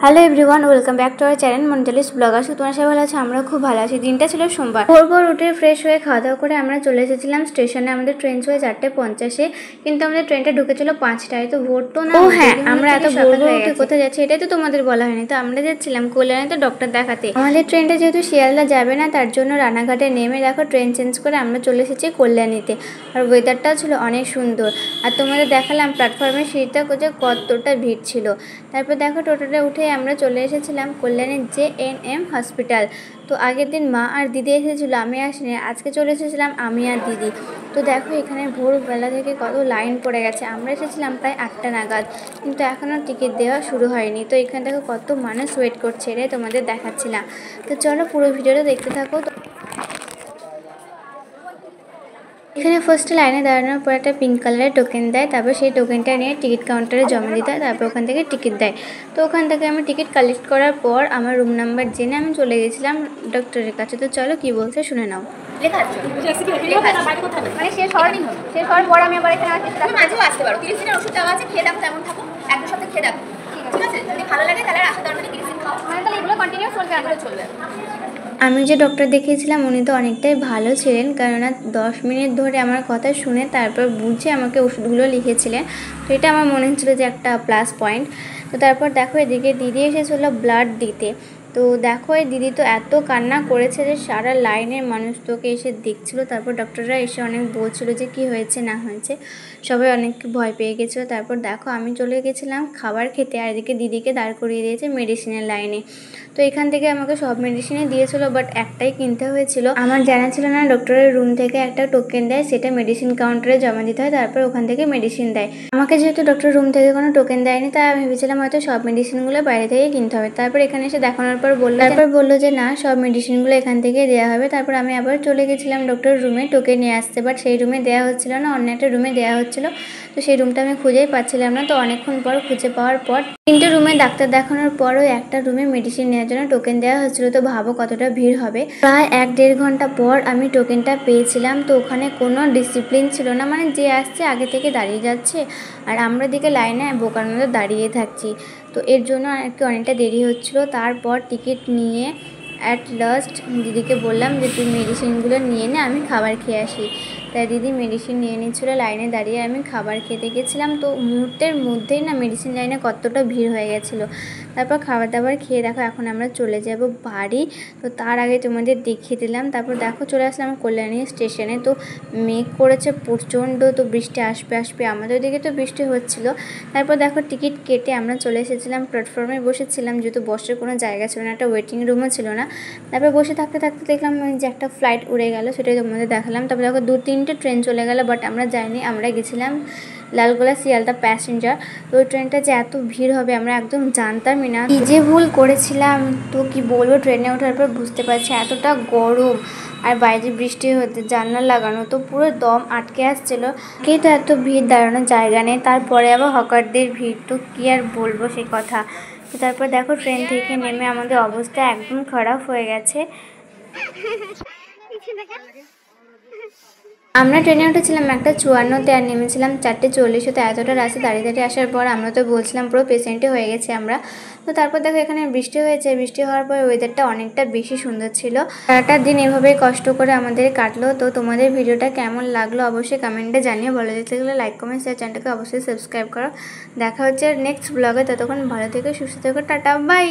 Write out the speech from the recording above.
Hello everyone, welcome back to our channel মঞ্জলিস bloggers. তোমরা সবাই ভালো আছো? আমরা খুব ভালো আছি। দিনটা ছিল সোমবার। ভোর উঠে ফ্রেশ হয়ে খাওয়া দাওয়া করে আমরা চলে এসেছিলাম স্টেশনে। আমাদের ট্রেন ছিল 4:50, কিন্তু আমাদের ট্রেনটা ঢুকেছিল 5টায়। তো ভোর তো না। ও হ্যাঁ, আমরা এত ভোর উঠে কোথায় যাচ্ছি এটাই তো তোমাদের বলা হয়নি। তো আমরা যাচ্ছিলাম কল্যাণীতে ডক্টর দেখাতে। আমাদের ট্রেনটা যেহেতু শিয়ালদা যাবে না, তার জন্য রানাঘাটে নেমে দেখো ট্রেন চেঞ্জ করে আমরা চলে এসেছি কল্যাণীতে। আর ওয়েদারটাও ছিল অনেক সুন্দর। আর তোমাদের দেখালাম প্ল্যাটফর্মের সিটটা যে কতটা ভিড় ছিল। তারপর দেখো টোটোটা উঠে আমরা চলে এসেছিলাম কল্যাণীর JNM হসপিটাল। তো আগের দিন মা আর দিদি এসেছিলো, আমি আসিনি। আজকে চলে এসেছিলাম আমি আর দিদি। তো দেখো এখানে ভোরবেলা থেকে কত লাইন পড়ে গেছে। আমরা এসেছিলাম প্রায় 8টা নাগাদ, কিন্তু এখনও টিকিট দেওয়া শুরু হয়নি। তো এখানে দেখো কত মানুষ ওয়েট করছে, রে তোমাদের দেখাচ্ছিলাম। তো চলো পুরো ভিডিওটা দেখতে থাকো। এখানে ফার্স্টে লাইনে দাঁড়ানোর পর একটা পিঙ্ক কালারের টোকেন দেয়। তারপর সেই টোকেনটা নিয়ে টিকিট কাউন্টারে জমা দিতে হয়। তারপর ওখান থেকে টিকিট দেয়। তো ওখান থেকে আমি টিকিট কালেক্ট করার পর আমার রুম নাম্বার জেনে আমি চলে গেছিলাম ডক্টরের কাছে। তো চলো কি বলছে শুনে নাও। লেখা আছে মানে শেষ হওয়ার পর আমি আবার এখানে আসছি। তুমি মাঝেও আসতে পারো। 30 দিনের ওষুধ দেওয়া আছে, খেয়ে দেখো তেমন থাকো। এক দু সপ্তাহ খেয়ে দেখো, ঠিক আছে? যদি ভালো লাগে তাহলে আসা দরকার নেই, 30 দিন খাও। মানে তাহলে এগুলো কন্টিনিউ চলবে। আমি যে ডক্টর দেখিয়েছিলাম উনি তো অনেকটাই ভালো ছিলেন, কেননা 10 মিনিট ধরে আমার কথা শুনে তারপর বুঝে আমাকে ওষুধগুলো লিখেছিলেন। তো এটা আমার মনে হচ্ছিলো যে একটা প্লাস পয়েন্ট। তো তারপর দেখো এদিকে দিদি এসেছিলো ব্লাড দিতে। তো দেখো এই দিদি তো এত কান্না করেছে যে সারা লাইনের মানুষ তোকে এসে দেখছিলো। তারপর ডক্টররা এসে অনেক বলছিলো যে কি হয়েছে না হয়েছে। সবাই অনেক ভয় পেয়ে গেছিলো। তারপর দেখো আমি চলে গেছিলাম খাবার খেতে, আর এদিকে দিদিকে দাঁড় করিয়ে দিয়েছে মেডিসিনের লাইনে। তো এখান থেকে আমাকে সব মেডিসিনই দিয়েছিলো, বাট একটাই কিনতে হয়েছিল। আমার জানা ছিল না ডক্টরের রুম থেকে একটা টোকেন দেয়, সেটা মেডিসিন কাউন্টারে জমা দিতে হয়। তারপর ওখান থেকে মেডিসিন দেয়। আমাকে যেহেতু ডক্টরের রুম থেকে কোনো টোকেন দেয়নি, তাই আমি ভেবেছিলাম হয়তো সব মেডিসিনগুলো বাইরে থেকে কিনতে হবে। তারপর এখানে এসে দেখানোর পর বললো যে না, সব মেডিসিনগুলো এখান থেকে দেওয়া হবে। তারপর আমি আবার চলে গেছিলাম ডক্টরের রুমে টোকেন নিয়ে আসতে, বাট সেই রুমে দেওয়া হচ্ছিল না, অন্য একটা রুমে দেওয়া হচ্ছিল। তো সেই রুমটা আমি খুঁজেই পাচ্ছিলাম না। তো অনেকক্ষণ পর খুঁজে পাওয়ার পর 3টে রুমে ডাক্তার দেখানোর পরও একটা রুমে মেডিসিন নেওয়ার জন্য টোকেন দেওয়া হচ্ছিল। তো ভাবো কতটা ভিড় হবে। প্রায় 1-1.5 ঘন্টা পর আমি টোকেনটা পেয়েছিলাম। তো ওখানে কোনো ডিসিপ্লিন ছিল না, মানে যে আসছে আগে থেকে দাঁড়িয়ে যাচ্ছে, আর আমরা দিকে লাইনে বোকার মতো দাঁড়িয়ে থাকছি। তো এর জন্য একটু অনেকটা দেরি হচ্ছিলো। তারপর টিকিট নিয়ে অ্যাট লাস্ট দিদিকে বললাম যে তুই মেডিসিনগুলো নিয়ে নে, আমি খাবার খেয়ে আসি। তাই দিদি মেডিসিন নিয়ে নিচ্ছিলো লাইনে দাঁড়িয়ে, আমি খাবার খেতে গেছিলাম। তো মুহূর্তের মধ্যেই না মেডিসিন লাইনে কতটা ভিড় হয়ে গেছিলো। তারপর খাবার দাবার খেয়ে দেখো এখন আমরা চলে যাব বাড়ি। তো তার আগে তোমাদের দেখিয়ে দিলাম। তারপর দেখো চলে আসলাম কল্যাণী স্টেশনে। তো মেঘ করেছে প্রচণ্ড, তো বৃষ্টি আসবে। আমাদের দিকে তো বৃষ্টি হচ্ছিলো। তারপর দেখো টিকিট কেটে আমরা চলে এসেছিলাম প্ল্যাটফর্মে বসেছিলাম, যেহেতু বসার কোনো জায়গা ছিল না, একটা ওয়েটিং রুমও ছিল না। তারপর বসে থাকতে দেখলাম যে একটা ফ্লাইট উড়ে গেল, সেটাই তোমাদের দেখালাম। তারপর দেখো 2-3টে ট্রেন চলে গেল, বাট আমরা যাইনি। আমরা গেছিলাম লালগোলা শিয়ালদা প্যাসেঞ্জার। তো ওই ট্রেনটা যে এত ভিড় হবে আমরা একদম জানতামই না। কি যে ভুল করেছিলাম, তো কি বলবো। ট্রেনে ওঠার পর বুঝতে পারছি এতটা গরম, আর বাইরে বৃষ্টি হতে জানলা লাগানো, তো পুরো দম আটকে আসছিলো। কে তো এত ভিড়, দাঁড়ানোর জায়গা নেই, তারপরে আবার হকারদের ভিড়, তো কি আর বলবো সেই কথা। তো তারপর দেখো ট্রেন থেকে নেমে আমাদের অবস্থা একদম খারাপ হয়ে গেছে। আমরা ট্রেনে উঠেছিলাম 1:54-তে আর নেমেছিলাম 4:40। তো এতটা রাস্তা দাঁড়িয়ে আসার পর আমরা তো বলছিলাম পুরো পেশেন্টে হয়ে গেছে আমরা। তো তারপর দেখো এখানে বৃষ্টি হয়েছে। বৃষ্টি হওয়ার পর ওয়েদারটা অনেকটা বেশি সুন্দর ছিল। সারাটা দিন এভাবেই কষ্ট করে আমাদের কাটলো। তো তোমাদের ভিডিওটা কেমন লাগলো অবশ্যই কমেন্টে জানিয়ে। ভালো যেতে গেলে লাইক কমেন্ট শেয়ার, চ্যানেলটাকে অবশ্যই সাবস্ক্রাইব করো। দেখা হচ্ছে নেক্সট ব্লগে। ততক্ষণ ভালো থেকো, সুস্থ থেকো, টাটা বাই।